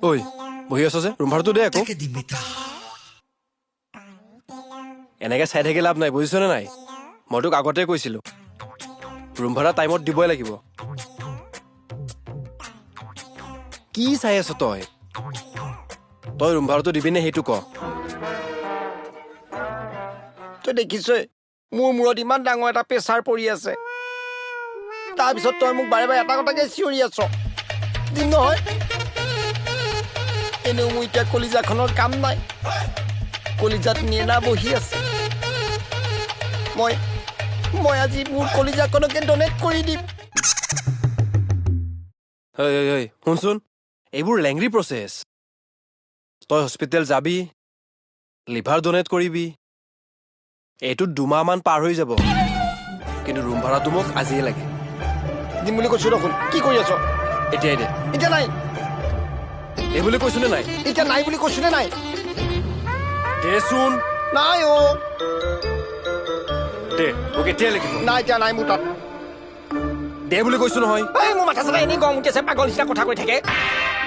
ঐ বহি আছ যে ৰুম ভাড়াটো দে আকৌ এনেকে চাই থাকি লাভ নাই বুজিছনে নাই মই তোক আগতে কৈছিলো ৰুম ভাড়া টাইমত দিবই লাগিব কি চাই আছ তই তই ৰুম ভাড়াটো দিবি নে সেইটো ক তই দেখিছই মোৰ মূৰত ইমান ডাঙৰ এটা প্ৰেছাৰ পৰি আছে তাৰপিছত তই মোক বাৰে বাৰে এটা কথাকে চিঞৰি আছ দিন নহয় এনেও মোৰ এতিয়া কলিজাখনৰ কাম নাই কলিজাত নেনা বহি আছে মই আজি মোৰ কলিজাখনকে ডনেট কৰি দিম শুনচোন এইবোৰ লেংৰি প্ৰচেছ তই হস্পিটেল যাবি লিভাৰ ডনেট কৰিবি এইটোত 2 মাহমান পাৰ হৈ যাব কিন্তু ৰুম ভাড়াটো মোক আজিয়ে লাগে দিম বুলি কৈছো দেখোন কি কৰি আছ এতিয়াই দে এতিয়া নাই এই বুলি কৈছো নে নাই এতিয়া নাই বুলি কৈছো নে নাই দেচোন নাই দে মোক এতিয়াই লাগিব নাই এতিয়া নাই মোৰ তাত দে বুলি কৈছো নহয় এই মোৰ মাথা চাথা এনেই গৰম উঠি আছে পাগল নিচিনা কথা কৈ থাকে